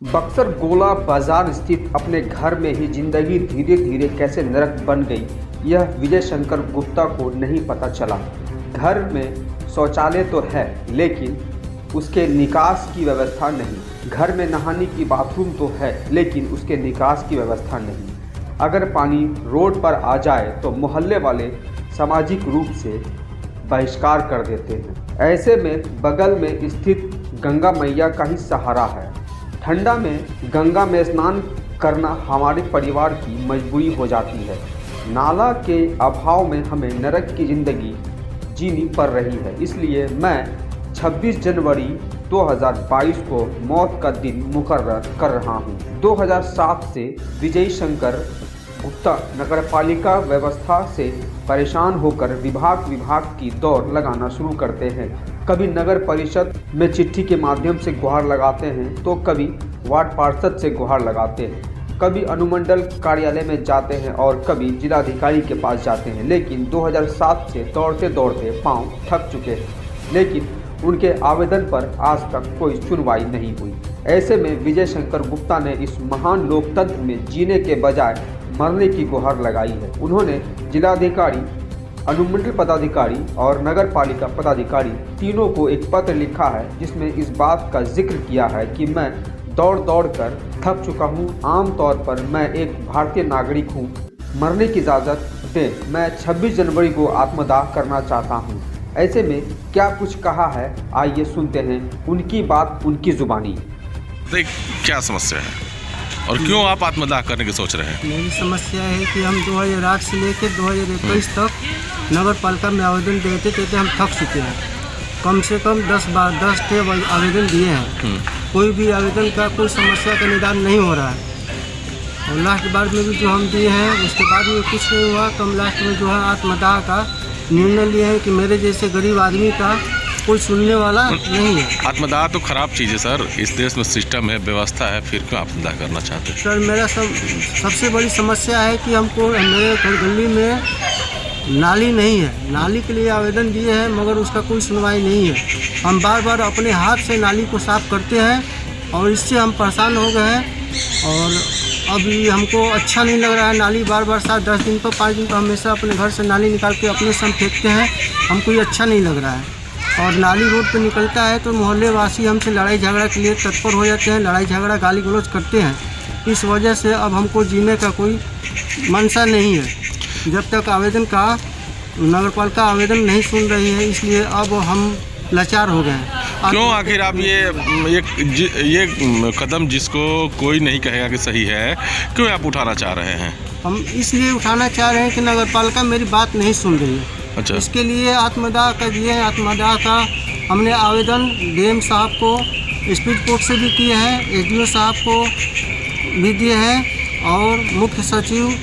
बक्सर गोला बाजार स्थित अपने घर में ही जिंदगी धीरे धीरे कैसे नरक बन गई, यह विजय शंकर गुप्ता को नहीं पता चला। घर में शौचालय तो है लेकिन उसके निकास की व्यवस्था नहीं। घर में नहाने की बाथरूम तो है लेकिन उसके निकास की व्यवस्था नहीं। अगर पानी रोड पर आ जाए तो मोहल्ले वाले सामाजिक रूप से बहिष्कार कर देते हैं। ऐसे में बगल में स्थित गंगा मैया का ही सहारा है। ठंडा में गंगा में स्नान करना हमारे परिवार की मजबूरी हो जाती है। नाला के अभाव में हमें नरक की ज़िंदगी जीनी पड़ रही है। इसलिए मैं 26 जनवरी 2022 को मौत का दिन मुकर्रर कर रहा हूँ। 2007 से विजय शंकर गुप्ता नगरपालिका व्यवस्था से परेशान होकर विभाग की दौड़ लगाना शुरू करते हैं। कभी नगर परिषद में चिट्ठी के माध्यम से गुहार लगाते हैं तो कभी वार्ड पार्षद से गुहार लगाते हैं, कभी अनुमंडल कार्यालय में जाते हैं और कभी जिलाधिकारी के पास जाते हैं। लेकिन 2007 से दौड़ते दौड़ते पांव थक चुके हैं, लेकिन उनके आवेदन पर आज तक कोई सुनवाई नहीं हुई। ऐसे में विजय शंकर गुप्ता ने इस महान लोकतंत्र में जीने के बजाय मरने की गुहार लगाई है। उन्होंने जिलाधिकारी, अनुमंडल पदाधिकारी और नगर पालिका पदाधिकारी तीनों को एक पत्र लिखा है जिसमें इस बात का जिक्र किया है कि मैं दौड़ कर थक चुका हूँ। आमतौर पर मैं एक भारतीय नागरिक हूँ, मरने की इजाज़त दें। मैं 26 जनवरी को आत्मदाह करना चाहता हूँ। ऐसे में क्या कुछ कहा है, आइए सुनते हैं उनकी बात, उनकी जुबानी। क्या समस्या है और क्यों आप आत्मदाह करने की सोच रहे हैं? मेरी समस्या है कि हम 2008 से लेकर 2021 तक नगर पालिका में आवेदन देते थे। हम थक चुके हैं। कम से कम 10 आवेदन दिए हैं। कोई भी आवेदन का कोई समस्या का निदान नहीं हो रहा है। और लास्ट बार में भी जो हम दिए हैं उसके बाद में कुछ नहीं हुआ। तो हम लास्ट में जो है आत्मदाह का निर्णय लिए हैं कि मेरे जैसे गरीब आदमी का कोई सुनने वाला नहीं है। आत्मदाह तो खराब चीज़ है सर। इस देश में सिस्टम है, व्यवस्था है, फिर क्यों आत्मदाह करना चाहते हैं? सर मेरा सबसे बड़ी समस्या है कि हमको मेरे घर गली में नाली नहीं है। नाली के लिए आवेदन दिए हैं मगर उसका कोई सुनवाई नहीं है। हम बार बार अपने हाथ से नाली को साफ़ करते हैं और इससे हम परेशान हो गए हैं और अभी हमको अच्छा नहीं लग रहा है। नाली बार 10 दिन पर 5 दिन पर हमेशा अपने घर से नाली निकाल के अपने से हम फेंकते हैं। हमको ये अच्छा नहीं लग रहा है। और नाली रोड पे निकलता है तो मोहल्ले वासी हमसे लड़ाई झगड़ा के लिए तत्पर हो जाते हैं। लड़ाई झगड़ा गाली गलौज करते हैं। इस वजह से अब हमको जीने का कोई मनसा नहीं है। जब तक आवेदन का नगरपालिका आवेदन नहीं सुन रही है, इसलिए अब हम लाचार हो गए हैं। क्यों आखिर आप ये कदम जिसको कोई नहीं कहेगा कि सही है, क्यों आप उठाना चाह रहे हैं? हम इसलिए उठाना चाह रहे हैं कि नगरपालिका मेरी बात नहीं सुन रही है। अच्छा, इसके लिए आत्मदाह का दिए हैं। आत्मदाह का हमने आवेदन डीएम साहब को स्पीड कोर्ट से भी किए हैं, एसडीओ साहब को भी दिए हैं और मुख्य सचिव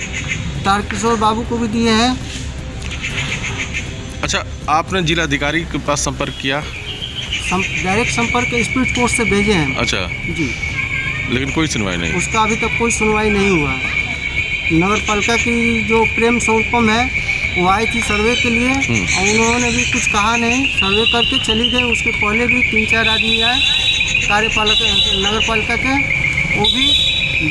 तारकिशोर बाबू को भी दिए हैं। अच्छा, आपने जिलाधिकारी के पास संपर्क किया? डायरेक्ट संपर्क स्पीड कोर्ट से भेजे हैं। अच्छा जी, लेकिन कोई सुनवाई नहीं? उसका अभी तक कोई सुनवाई नहीं हुआ है। नगर पालिका की जो प्रेम सौंपम है वो आई थी सर्वे के लिए और उन्होंने भी कुछ कहा नहीं। सर्वे करके चली गई। उसके पहले भी 3-4 आदमी आए कार्यपालिका नगर पालिका के, वो भी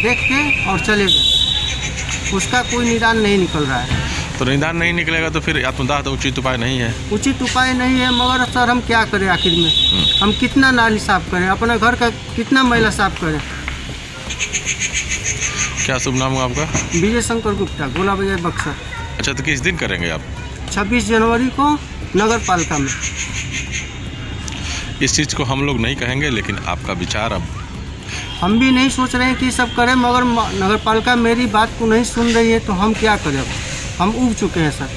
देख के और चले गए। उसका कोई निदान नहीं निकल रहा है। तो निदान नहीं निकलेगा तो फिर आत्मदाह तो उचित उपाय नहीं है? उचित उपाय नहीं है मगर सर हम क्या करें आखिर में? हम कितना नाली साफ करें, अपना घर का कितना मैला साफ करें? क्या शुभ नाम है आपका? विजय शंकर गुप्ता, गोला बाजार, बक्सर। अच्छा, तो किस दिन करेंगे आप? 26 जनवरी को नगर पालिका में। इस चीज़ को हम लोग नहीं कहेंगे, लेकिन आपका विचार अब हम भी नहीं सोच रहे हैं कि सब करें मगर नगर पालिका मेरी बात को नहीं सुन रही है तो हम क्या करें? हम ऊब चुके हैं सर।